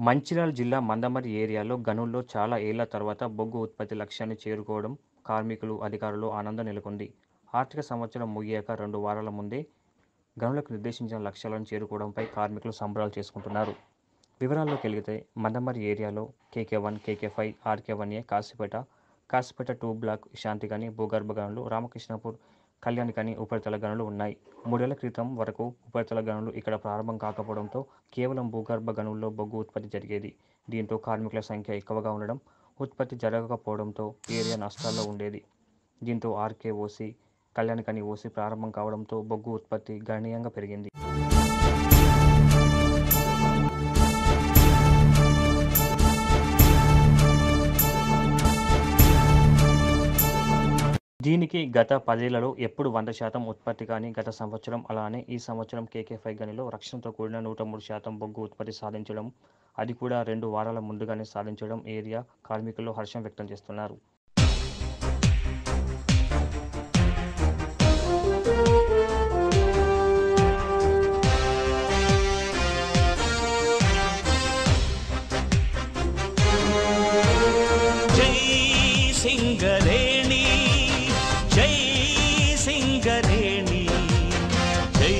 మంచిర్యాల జిల్లా మందమర్రి ఏరియాలో గనుల్లో చాలా ఏళ్ల తర్వాత బొగ్గు ఉత్పత్తి లక్ష్యాన్ని చేరుకోవడం కార్మికులు, అధికారులు ఆనందం నెలకొంది. ఆర్థిక సంవత్సరం ముగియాక 2 వారాల ముందే గనులకు నిర్దేశించిన లక్ష్యాలను చేరుకోవడంపై కార్మికులు సంబరాలు చేసుకుంటున్నారు. వివరాల్లోకెళితే మందమర్రి ఏరియాలో KK1, KK5, RK1A, Kasipet 2 black, శాంతిగని, భూగర్భ గనులు, రామకృష్ణాపూర్, కళ్యాణికని ఉపరితల గనులు ఉన్నాయి. 3 ఏళ్ల క్రితం వరకు ఉపరితల గనులు ఇక్కడ ప్రారంభం కాకపోవడంతో కేవలం భూగర్భ గనుల్లో బొగ్గు ఉత్పత్తి జరిగేది. దీంతో కార్మికుల సంఖ్య ఎక్కువగా ఉండడం, ఉత్పత్తి జరగకపోవడంతో ఏరియా నష్టాల్లో ఉండేది. దీంతో RKOC, కళ్యాణికని OC ప్రారంభం కావడంతో బొగ్గు ఉత్పత్తి గణనీయంగా పెరిగింది. దీనికి గత 10 ఏళ్లలో ఎప్పుడు 100% ఉత్పత్తి కానీ గత సంవత్సరం అలానే ఈ సంవత్సరం KK5 గనిలో రక్షణతో కూడిన 103% బొగ్గు ఉత్పత్తి సాధించడం, అది కూడా 2 వారాల ముందుగానే సాధించడం ఏరియా కార్మికుల్లో హర్షం వ్యక్తం చేస్తున్నారు. సింగరేణి జై సింగరేణి జై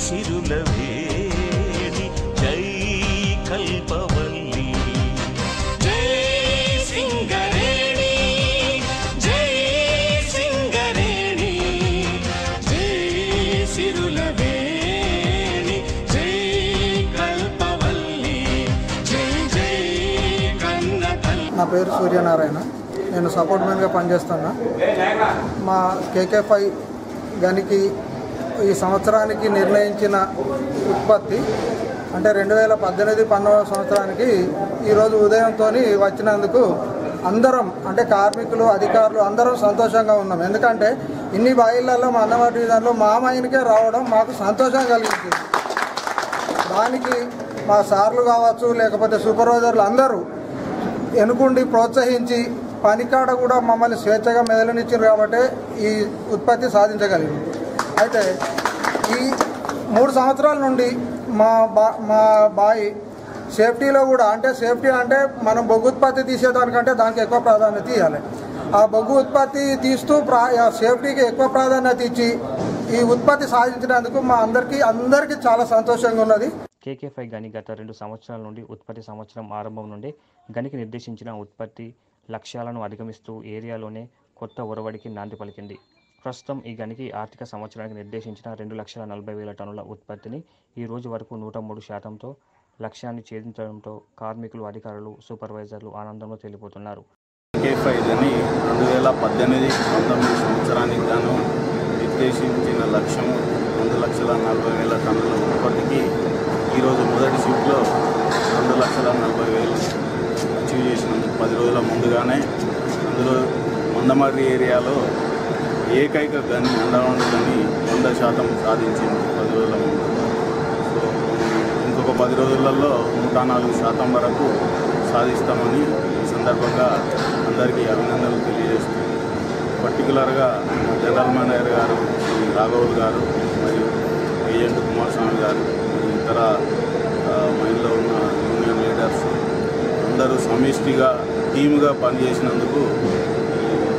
సిరులవేణి జై కల్పవల్లి జై సింగరేణి జై సింగరేణి జై సిరులవేణి జై కల్పవల్లి జై జై కన్నకల్. నా పేరు సూర్యనారాయణ. నేను సపోర్ట్ మ్యాన్గా పనిచేస్తున్నా. మా KK5 గనికి ఈ సంవత్సరానికి నిర్ణయించిన ఉత్పత్తి అంటే 2018-19 సంవత్సరానికి ఈరోజు ఉదయంతో వచ్చినందుకు అందరం అంటే కార్మికులు, అధికారులు అందరం సంతోషంగా ఉన్నాం. ఎందుకంటే ఇన్ని బాయిళ్లలో మా అన్నవాటి విధానంలో మా మైన్కే రావడం మాకు సంతోషం కలిగించింది. దానికి మా సార్లు కావచ్చు, లేకపోతే సూపర్వైజర్లు అందరూ ఎన్నుకుండి ప్రోత్సహించి పనికాడ కూడా మమ్మల్ని స్వేచ్ఛగా మెదలనిచ్చారు కాబట్టి ఈ ఉత్పత్తి సాధించగలిగింది. అయితే ఈ 3 సంవత్సరాల నుండి మా బాయి సేఫ్టీలో కూడా అంటే సేఫ్టీ అంటే మనం బొగ్గు ఉత్పత్తి తీసేదానికంటే దానికి ఎక్కువ ప్రాధాన్యత ఇవ్వాలి. ఆ బొగ్గు ఉత్పత్తి తీస్తూ సేఫ్టీకి ఎక్కువ ప్రాధాన్యత ఇచ్చి ఈ ఉత్పత్తి సాధించినందుకు మా అందరికీ చాలా సంతోషంగా ఉన్నది. KK5 గని గత 2 సంవత్సరాల నుండి ఉత్పత్తి సంవత్సరం ఆరంభం నుండి గనికి నిర్దేశించిన ఉత్పత్తి లక్ష్యాలను అధిగమిస్తూ ఏరియాలోనే కొత్త ఒరవడికి నాంది పలికింది. ప్రస్తుతం ఈ గనికి ఆర్థిక సంవత్సరానికి నిర్దేశించిన 2,40,000 టన్నుల ఉత్పత్తిని ఈ రోజు వరకు 103%తో లక్ష్యాన్ని ఛేదించడంతో కార్మికులు, అధికారులు, సూపర్వైజర్లు ఆనందంలో తేలిపోతున్నారు. KK5 గని 2018-19 సంవత్సరానికి గాను నిర్దేశించిన లక్ష్యం 2,40,000 టన్నుల ఉత్పత్తికి ఈరోజు మొదటి షిఫ్ట్లో 2,40,000 అచీవ్ చేసినందుకు 10 రోజుల ముందుగానే అందులో మందమర్రి ఏరియాలో ఏకైక గని అండర్గ్రౌండ్ గని 100% సాధించింది 10 రోజుల ముందు. సో ఇంకొక 10 రోజులలో 104% వరకు సాధిస్తామని ఈ సందర్భంగా అందరికీ అభినందనలు తెలియజేస్తుంది. పర్టికులర్గా జనరల్ మేనేజర్ గారు రాఘవులు గారు మరియు ఏజెంట్ కుమారస్వామి గారు మరియు ఇతర మైన్లో ఉన్న యూనియన్ లీడర్స్ అందరూ సమిష్టిగా టీముగా పనిచేసినందుకు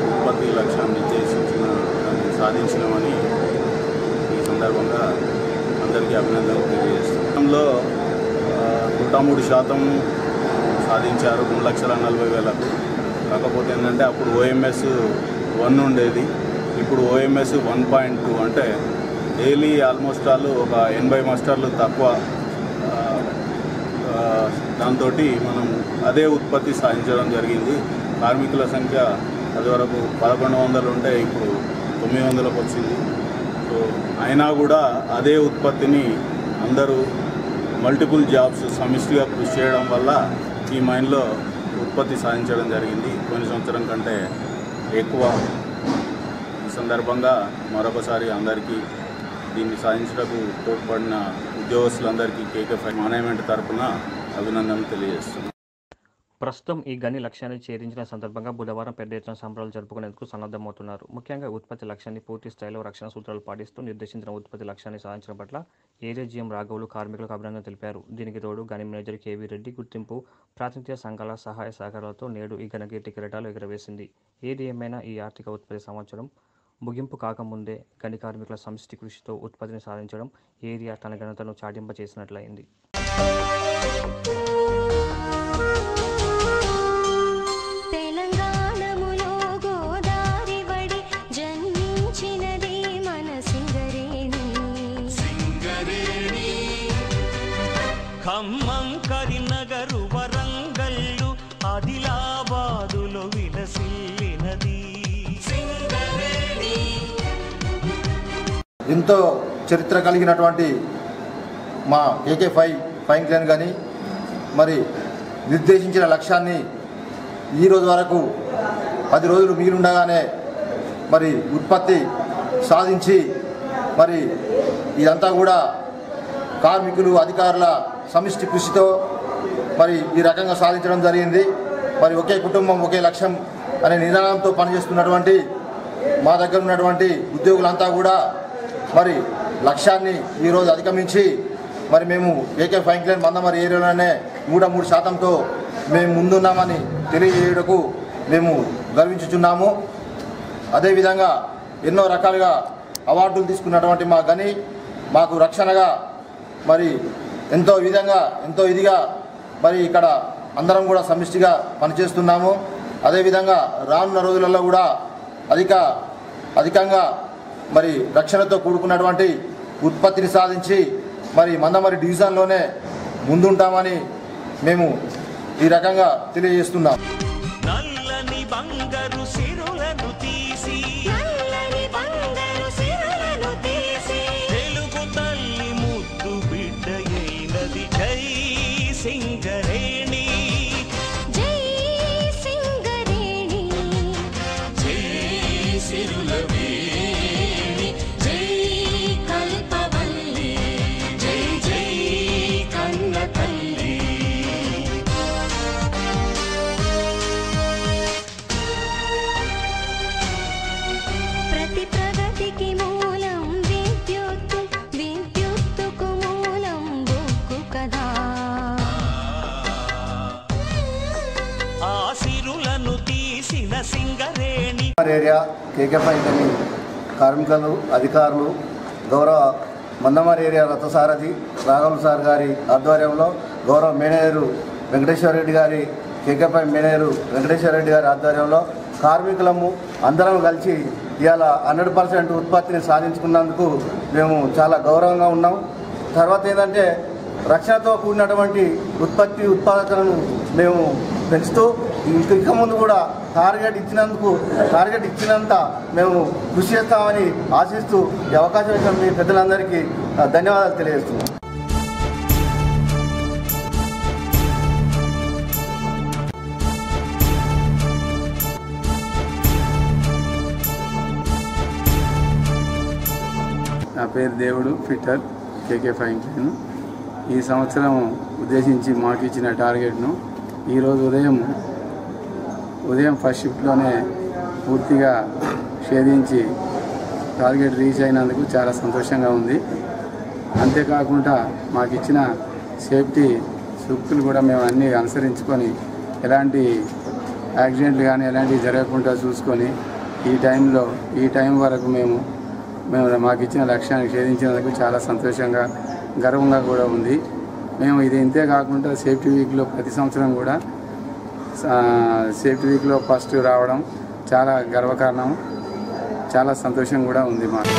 ఉత్పత్తి లక్ష్యాన్ని నిర్దేశించిన సాధించినామని ఈ సందర్భంగా అందరికీ అభినందనలు తెలియజేస్తున్నాంలో 103% సాధించారు 3,40,000. కాకపోతే ఏంటంటే అప్పుడు OMS 1 ఉండేది, ఇప్పుడు OMS 1.2 అంటే డైలీ ఆల్మోస్ట్ ఒక 80 మస్టర్లు తక్కువ. దాంతో మనం అదే ఉత్పత్తి సాధించడం జరిగింది. కార్మికుల సంఖ్య అది వరకు 1,100 ఉంటే ఇప్పుడు 900కు వచ్చింది. సో అయినా కూడా అదే ఉత్పత్తిని అందరూ మల్టిపుల్ జాబ్స్ సమిష్టిగా కృషి చేయడం వల్ల ఈ మైన్లో ఉత్పత్తి సాధించడం జరిగింది కొన్ని సంవత్సరం కంటే ఎక్కువ. ఈ సందర్భంగా మరొకసారి అందరికీ దీన్ని సాధించడానికి తోడ్పడిన ఉద్యోగస్తులందరికీ KK5 మేనేజ్మెంట్ తరఫున అభినందనలు తెలియజేస్తున్నాను. ప్రస్తుతం ఈ గని లక్ష్యాన్ని ఛేదించిన సందర్భంగా బుధవారం పెద్ద ఎత్తున సంబరాలు జరుపుకునేందుకు సన్నద్ధమవుతున్నారు. ముఖ్యంగా ఉత్పత్తి లక్ష్యాన్ని పూర్తి స్థాయిలో రక్షణ సూత్రాలు పాటిస్తూ నిర్దేశించిన ఉత్పత్తి లక్ష్యాన్ని సాధించడం పట్ల ఏరియా జీఎం రాఘవులు కార్మికులకు అభినందన తెలిపారు. దీనికి తోడు గని మేనేజర్ కేవీ రెడ్డి గుర్తింపు ప్రాతినిధ్య సంఘాల సహాయ సహకారాలతో నేడు ఈ ఘనకీర్తి కిరీటాలు ఎగురవేసింది. ఏది ఏమైనా ఈ ఆర్థిక ఉత్పత్తి సంవత్సరం ముగింపు కాకముందే గని కార్మికుల సమిష్టి కృషితో ఉత్పత్తిని సాధించడం ఏరియా తన ఘనతను చాటింపచేసినట్లయింది. ఖమ్మం, కరీంనగర్, వరంగల్లు, ఆదిలాబాదులో విలసిల్లినది సింగరేణి. ఎంతో చరిత్ర కలిగినటువంటి మా KK5 ఫైన్ క్లైన్ కానీ మరి నిర్దేశించిన లక్ష్యాన్ని ఈరోజు వరకు 10 రోజులు మిగిలి ఉండగానే మరి ఉత్పత్తి సాధించి మరి ఇదంతా కూడా కార్మికులు అధికారుల సమిష్టి కృషితో మరి ఈ రకంగా సాధించడం జరిగింది. మరి ఒకే కుటుంబం ఒకే లక్ష్యం అనే నినాదంతో పనిచేస్తున్నటువంటి మా దగ్గర ఉన్నటువంటి ఉద్యోగులంతా కూడా మరి లక్ష్యాన్ని ఈరోజు అధిగమించి మరి మేము KK ఫైన్ క్లైన్ మందమరి ఏరియాలోనే 103%తో మేము ముందున్నామని తెలియజేయడకు మేము గర్వించుచున్నాము. అదేవిధంగా ఎన్నో రకాలుగా అవార్డులు తీసుకున్నటువంటి మా గని మాకు రక్షణగా మరి ఎంతో ఇదిగా మరి ఇక్కడ అందరం కూడా సమిష్టిగా పనిచేస్తున్నాము. అదేవిధంగా రానున్న రోజులలో కూడా అధికంగా మరి రక్షణతో కూడుకున్నటువంటి ఉత్పత్తిని సాధించి మరి మందమరి డివిజన్లోనే ముందుంటామని మేము ఈ రకంగా తెలియజేస్తున్నాం. నల్లని బంగారు సిరులను తీసి తెలుగు తల్లి ముద్దు బిడ్డయైనది జై సింగరేణి. జై సింగరేణి, జై సిరులవేణి, జై కల్పవల్లి, జై జై కన్న తల్లి. ప్రతి ప్రగతికి మూలం విద్యుత్తు, విద్యుత్తుకు మూలం బొగ్గు కదా. ఆ సిరులను తీసిన సింగరేణి. ఏరియా KK5 గని కార్మికులు అధికారులు గౌరవ మందమరి ఏరియా రథసారథి రాఘవులు సార్ గారి ఆధ్వర్యంలో గౌరవ మేనేజరు వెంకటేశ్వర రెడ్డి గారి KK5 మేనేజరు వెంకటేశ్వర రెడ్డి గారి ఆధ్వర్యంలో కార్మికులము అందరం కలిసి ఇవాళ 100% ఉత్పత్తిని సాధించుకున్నందుకు మేము చాలా గౌరవంగా ఉన్నాం. తర్వాత ఏంటంటే రక్షణతో కూడినటువంటి ఉత్పాదకలను మేము పెంచుతూ ఇక ముందు కూడా టార్గెట్ ఇచ్చినంత మేము కృషి చేస్తామని ఆశిస్తూ ఈ అవకాశం ఇచ్చిన మీ పెద్దలందరికీ ధన్యవాదాలు తెలియజేస్తున్నాం. నా పేరు దేవుడు ఫిట్టర్ KK ఫైన్ క్లైన్. ఈ సంవత్సరం ఉద్దేశించి మాకు ఇచ్చిన టార్గెట్ను ఈరోజు ఉదయం ఫస్ట్ షిఫ్ట్లోనే పూర్తిగా ఛేదించి టార్గెట్ రీచ్ అయినందుకు చాలా సంతోషంగా ఉంది. అంతేకాకుండా మాకు ఇచ్చిన సేఫ్టీ సూక్తులు కూడా మేము అన్నీ అనుసరించుకొని ఎలాంటి యాక్సిడెంట్లు కానీ ఎలాంటివి జరగకుండా చూసుకొని ఈ టైం వరకు మేము మాకు ఇచ్చిన లక్ష్యాన్ని ఛేదించినందుకు చాలా సంతోషంగా గర్వంగా కూడా ఉంది. మేము ఇది ఇంతే కాకుండా సేఫ్టీ వీక్లో ప్రతి సంవత్సరం కూడా సేఫ్టీ వీక్లో ఫస్ట్ రావడం చాలా గర్వకారణం, చాలా సంతోషం కూడా ఉంది మాకు.